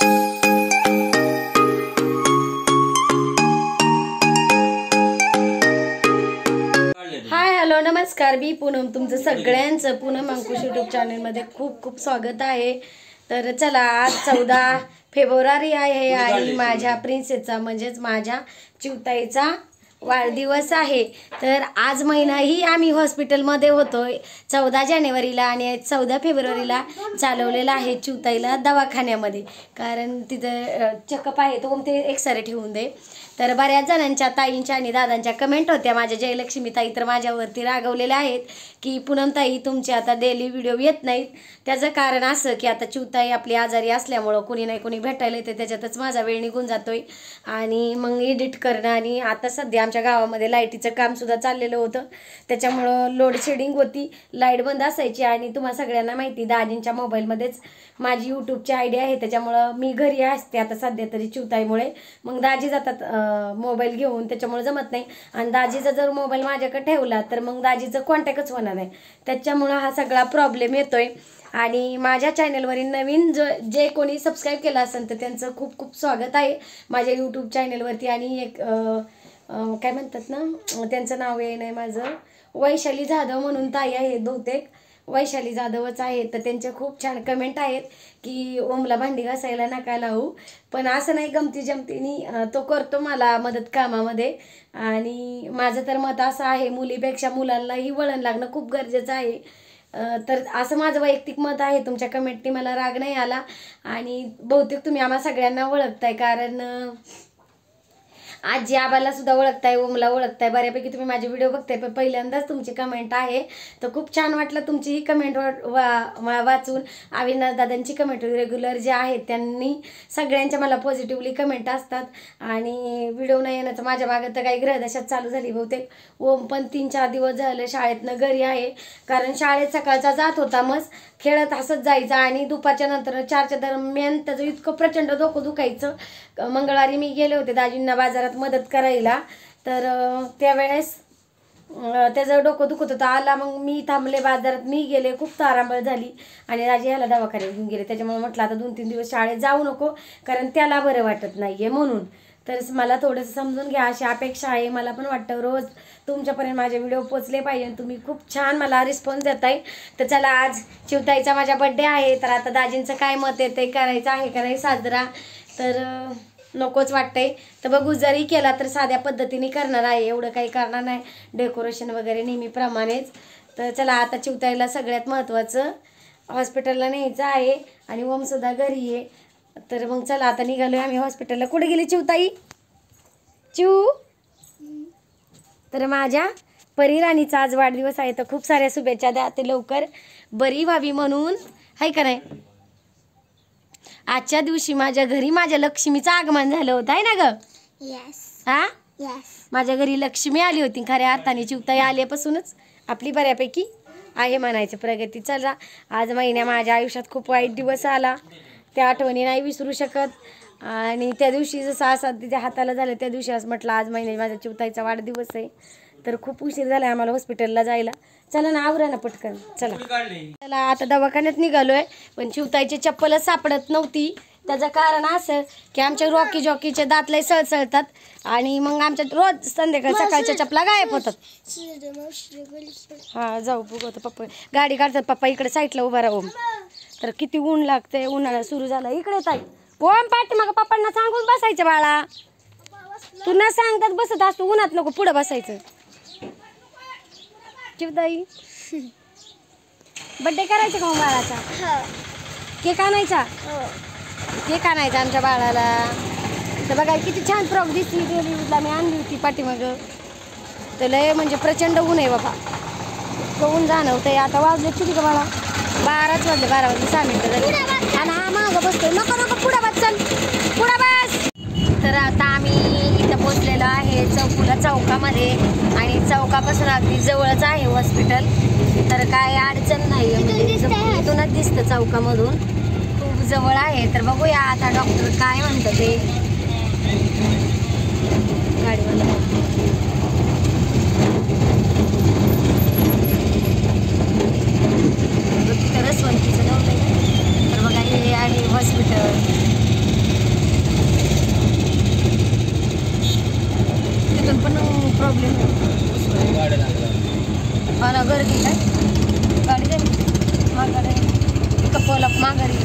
Hi hello नमस्कार, मी पूनम तुमचं सगळ्यांचं पूनम अंकुश यूट्यूब चॅनलमध्ये खूप खूप स्वागत आहे। तर चला, आज 14 फेब्रुवारी आहे आणि माझ्या प्रिन्सेसचा म्हणजेच माझ्या चिवताईचा वाढदिवस आहे। तर आज महिनाही आम्ही हॉस्पिटलमध्ये होतोय 14 जानेवारीला आणि 14 फेब्रुवारीला चालवलेला आहे चिवताईला दवाखान्यामध्ये, कारण तिथं चेकअप आहे तो ते एक्सरे ठेवून दे। तर बऱ्याच जणांच्या ताईंच्या आणि दादांच्या कमेंट होत्या, माझ्या जयलक्ष्मी ताई तर माझ्यावरती रागवलेल्या आहेत की पूनम ताई तुमचे आता डेली व्हिडिओ येत नाहीत। त्याचं कारण असं की आता चिवताई आपली आजारी असल्यामुळं कोणी नाही कोणी भेटायला येते, त्याच्यातच माझा वेळ निघून जातोय आणि मग एडिट करणं, आणि आता सध्या आमच्या गावामध्ये लाईटीचं कामसुद्धा चाललेलं होतं, त्याच्यामुळं लोड शेडिंग होती, लाईट बंद असायची। आणि तुम्हाला सगळ्यांना माहिती दाजींच्या मोबाईलमध्येच माझी यूट्यूबची आयडी आहे, त्याच्यामुळं मी घरी असते आता सध्या तरी चिवताईमुळे। मग दाजी जातात मोबाईल घेऊन, त्याच्यामुळे जमत नाही। आणि दाजीचा जर मोबाईल माझ्याकडे ठेवला तर मग दाजीचं कॉन्टॅक्टच होणार नाही, त्याच्यामुळं हा सगळा प्रॉब्लेम येतोय। आणि माझ्या चॅनलवरील नवीन जे कोणी सबस्क्राईब केलं असेल तर त्यांचं खूप खूप स्वागत आहे माझ्या यूट्यूब चॅनलवरती। आणि एक काय म्हणतात ना, त्यांचं नाव आहे नाही माझं, वैशाली जाधव म्हणून ताई आहेत, बहुतेक वैशाली जाधवच आहेत। तर त्यांचे खूप छान कमेंट आहेत की ओमला भांडी घासायला नका लावू, पण असं नाही, गमती जमतीनी तो करतो मला मदत कामामध्ये। आणि माझं तर मत असं आहे, मुलीपेक्षा मुलांनाही वळण लागणं खूप गरजेचं आहे। तर असं माझं वैयक्तिक मत आहे, तुमच्या कमेंटनी मला राग नाही आला। आणि बहुतेक तुम्ही आम्हा सगळ्यांना ओळखताय, कारण आजी आबाला सुद्धा ओळखताय, ओमला ओळखताय, बऱ्यापैकी तुम्ही माझे व्हिडिओ बघताय, पण पहिल्यांदाच तुमची कमेंट आहे। तर खूप छान वाटलं तुमची ही कमेंट वाचून। अविनाश दादांची कमेंट रेग्युलर जे आहेत त्यांनी सगळ्यांच्या मला पॉझिटिव्हली कमेंट असतात। आणि व्हिडिओ नाही येण्याचं माझ्या मागं तर काही ग्रहदशाच चालू झाली बहुतेक। ओम पण 3-4 दिवस झालं शाळेतनं घरी आहे, कारण शाळेत सकाळचा जात होता, मग खेळत हसत जायचा आणि दुपारच्या नंतर 4च्या दरम्यान त्याचं इतकं प्रचंड डोकं दुखायचं। मंगळवारी मी गेले होते दाजींना बाजारात मदत करायला, तर त्यावेळेस त्याचं डोकं दुखत होतं, आला मग मी थांबले बाजारात, मी गेले, खूप तारांबळ झाली आणि दाजी ह्याला दवाखान्यात घेऊन गेले। त्याच्यामुळे म्हटलं आता 2-3 दिवस शाळेत जाऊ नको, कारण त्याला बरं वाटत नाहीये म्हणून। तर मला थोडंसं समजून घ्या अशी अपेक्षा आहे। मला पण वाटतं रोज तुमच्यापर्यंत माझे व्हिडिओ पोचले पाहिजे, तुम्ही खूप छान मला रिस्पॉन्स देताय। तर चला, आज चिवताईचा माझा बड्डे आहे, तर आता दाजींचं काय मत आहे, ते करायचं आहे का नाही साजरा, तर नकोच वाटतंय। तर बघू, जरी केला तर साध्या पद्धतीने करणार आहे, एवढं काही करणार नाही, डेकोरेशन वगैरे नेहमीप्रमाणेच। तर चला, आता चिवताईला सगळ्यात महत्त्वाचं हॉस्पिटलला न्यायचं आहे आणि ओमसुद्धा घरी आहे। तर मग चला, आता निघालोय आम्ही हॉस्पिटलला। कुठे गेली चिवताई? चिव, तर माझ्या परीराणीचा आज वाढदिवस आहे, तर खूप साऱ्या शुभेच्छा द्या, ते लवकर बरी व्हावी म्हणून, हाय का नाही। आजच्या दिवशी माझ्या घरी माझ्या लक्ष्मीचं आगमन झालं होतं, आहे ना ग? हा, माझ्या घरी लक्ष्मी आली होती खऱ्या अर्थाने। चिवताई आल्यापासूनच आपली बऱ्यापैकी आहे म्हणायचं प्रगती। चला, आज महिन्या माझ्या आयुष्यात खूप वाईट दिवस आला, त्या आठवणी नाही विसरू शकत। आणि त्या दिवशी जसं असा तिच्या हाताला झालं, त्या दिवशी असं म्हटलं आज महिन्या माझ्या चिवताईचा वाढदिवस आहे। तर खूप उशीर झाला आम्हाला हॉस्पिटलला जायला। चला ना, आवरा ना पटकन, चला चला, आता दवाखान्यात निघालोय, पण चिवताईची चप्पलच सापडत नव्हती। त्याचं कारण असं की आमच्या रॉकी जॉकीचे दात लय सळसळतात आणि मग आमच्या रोज संध्याकाळी सकाळच्या चपला गायब होतात। हा, जाऊ बघू पप्पा गाडी काढतात, पप्पा इकडे साईडला उभा राहू। तर किती ऊन लागतंय, उन्हाळा सुरू झाला, इकडे ताई ओम पाठी मग पप्पांना सांगून बसायचं बाळा, तू न सांगतात बसत असतो, उन्हात नको पुढं बसायचं। चिवताई बड्डे करायचं का मग बाळाचा? केक आणायचा? केक आणायचा आमच्या बाळाला। तर बघा किती छान फ्रॉक दिसली, डेलीला मी आणली होती पाठीमाग। तर लय म्हणजे प्रचंड ऊन आहे बाबा, इतकं ऊन जाणवतंय। आता वाजले किती का बाळा? 12च वाजले, 12 वाजले 6 मिनिटं झाली आणि हा मागं बसतोय, नको नको पुढं बस, चल पुढं बस। तर आता आम्ही इथं पोचलेलो आहे चौकामध्ये, आणि चौकापासून अगदी जवळच आहे हॉस्पिटल, तर काय अडचण नाही, म्हणजे इथूनच दिसतं चौकामधून, खूप जवळ आहे। तर बघूया आता डॉक्टर काय म्हणतं ते गाडीवाला। तिथं रसवंतीचं नव्हतं, तर बघा हे आहे हॉस्पिटल। कोल्हाप माघारी.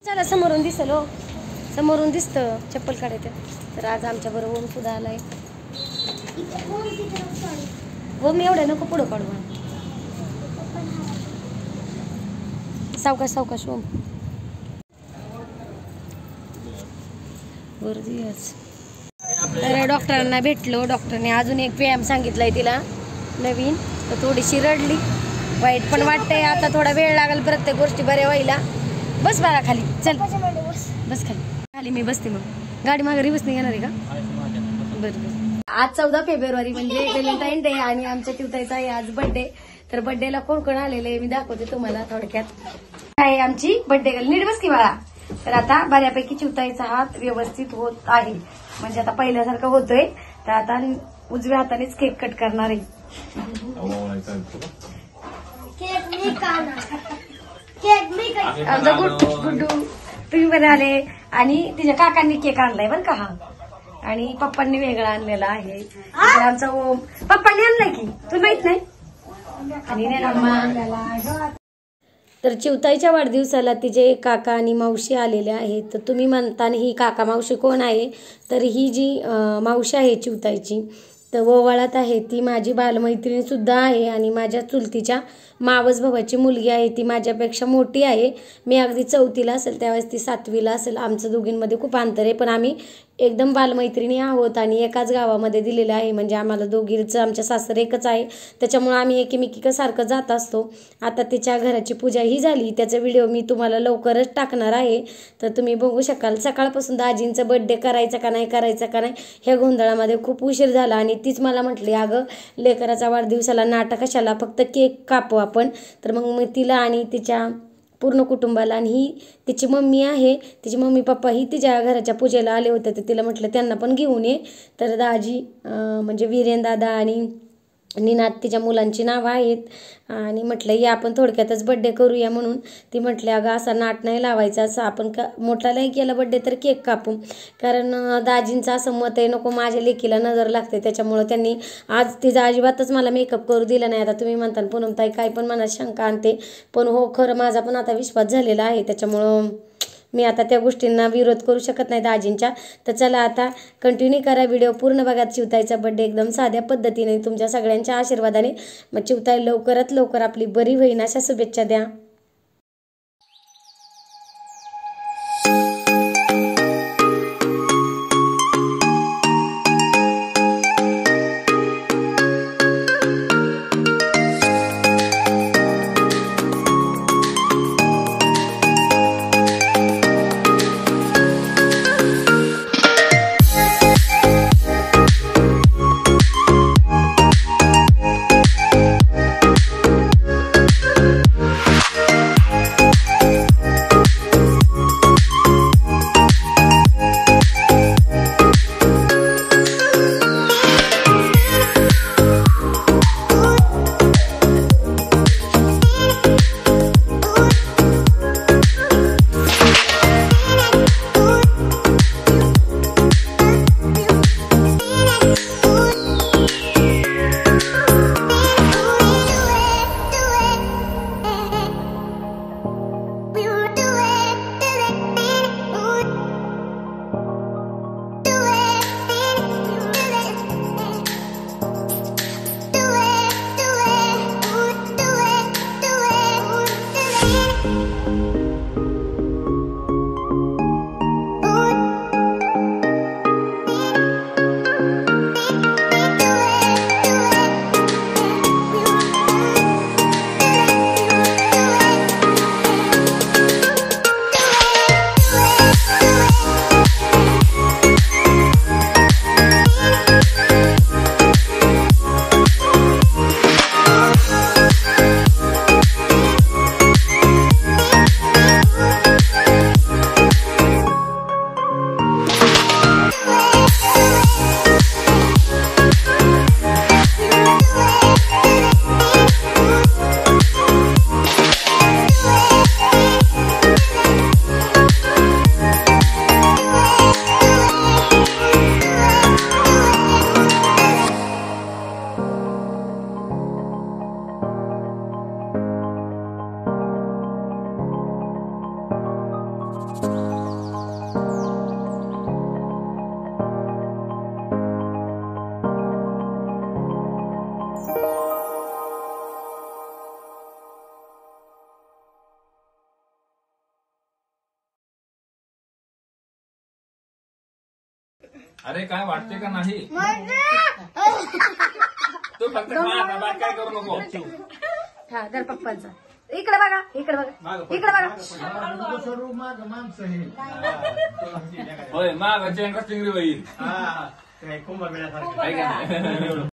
चला समोरून दिसल हो, समोरून दिसतं चप्पल काढायचं. तर आज आमच्या बरोबर ओम सुद्धा आलाय. ओम एवढं नको पुढं काढू. सावकाश सावकाश ओम. गर्दी आज. तर डॉक्टरांना भेटलो. डॉक्टरने अजून एक व्यायाम सांगितलाय तिला नवीन. तर थोडीशी रडली, वाईट पण वाटतंय. आता थोडा वेळ लागेल प्रत्येक गोष्टी बऱ्या व्हायला. बस बाळा खाली, चल बस खाली. खाली मी बसते. मग गाडी माघारी बसणे घेणार आहे का? बरं. आज 14 फेब्रुवारी म्हणजे व्हॅलेंटाईन डे आणि आमच्या चिवताईचा आहे आज बर्थडे. तर बर्थडेला कोण कोण आलेले मी दाखवते तुम्हाला थोडक्यात. आहे आमची बर्थडे गर्ल. नीट बस की बाळा. तर आता बऱ्यापैकी चिवताईचा हात व्यवस्थित होत आहे, म्हणजे आता पहिल्यासारखं होतोय. तर आता उजव्या हातानेच केक कट करणार आहे. आमचा गुड्डू तुम्ही बरे आले. आणि तिच्या काकांनी केक आणलाय बरं का हा, आणि पप्पांनी वेगळा आणलेला आहे. आमचा ओम पप्पांनी आणलाय की तुला माहित नाही. आणि तर चिवताईच्या वाढदिवसाला तिचे काका आणि मावशी आलेले आहेत. तर तुम्ही म्हणताना ही काका मावशी कोण आहे, तर ही जी मावशी आहे चिवताईची तर ओवाळात आहे ती माझी बालमैत्रिणी सुद्धा आहे. आणि माझ्या चुलतीच्या मावस भावाची मुलगी आहे. ती माझ्यापेक्षा मोठी आहे. मी अगदी 4थीला असेल त्यावेळेस ती 7वीला असेल. आमचं दोघींमध्ये खूप अंतर आहे, पण आम्ही एकदम बालमैत्रिणी आहोत आणि एकाच गावामध्ये दिलेलं आहे. म्हणजे आम्हाला दोघींचं आमच्या सासर एकच आहे, त्याच्यामुळे आम्ही एकमेकीसारखं जात असतो. आता तिच्या घराची पूजा ही झाली, त्याचा व्हिडिओ मी तुम्हाला लवकरच टाकणार आहे. तर तुम्ही बघू शकाल. सकाळपासून दाजींचा बर्थडे करायचा का नाही करायचा का नाही ह्या गोंधळामध्ये खूप उशीर झाला. आणि तीच मला म्हटली, अगं लेकराचा वाढदिवसाला नाटक कशाला, फक्त केक कापू आपण. तर मग मी तिला आणि तिच्या पूर्ण कुटुंबाला, आणि ही तिची मम्मी आहे, तिची मम्मी पप्पा ही तिच्या घराच्या पूजेला आले होते. तर तिला म्हटलं त्यांना पण घेऊन ये. तर दाजी म्हणजे वीरेन दादा आणि निनाद तिच्या मुलांची नावं आहेत. आणि म्हटलं या आपण थोडक्यातच बड्डे करूया. म्हणून ती म्हटली, अगं असा नाट नाही लावायचा, असं आपण मोठा नाही केला बड्डे तर केक कापू. कारण दाजींचं असं मत आहे, नको माझ्या लेकीला नजर लागते. त्याच्यामुळं त्यांनी आज तिचा अजिबातच मला मेकअप करू दिला नाही. आता तुम्ही म्हणता पूनमताई काय पण मनात शंका आणते, पण हो खरं माझा पण आता विश्वास झालेला आहे. त्याच्यामुळं मी आता त्या गोष्टींना विरोध करू शकत नाही दाजींच्या. तर चला आता कंटिन्यू करा व्हिडिओ पूर्ण बघा. चिवताईचा बर्थडे एकदम साध्या पद्धतीने तुमच्या सगळ्यांच्या आशीर्वादाने. मग चिवताई लवकरात लवकर आपली बरी होईन अशा शुभेच्छा द्या. अरे काय वाटते का नाही तू फक्त खा आता, बाकी काय करू नको. हा तर पप्पांचा इकडे बघा इकडे बघा इकडे बघा. होय माग चेंगरा चिंगरी होईल. कुंभमेळ्यासारखं काय का नाही?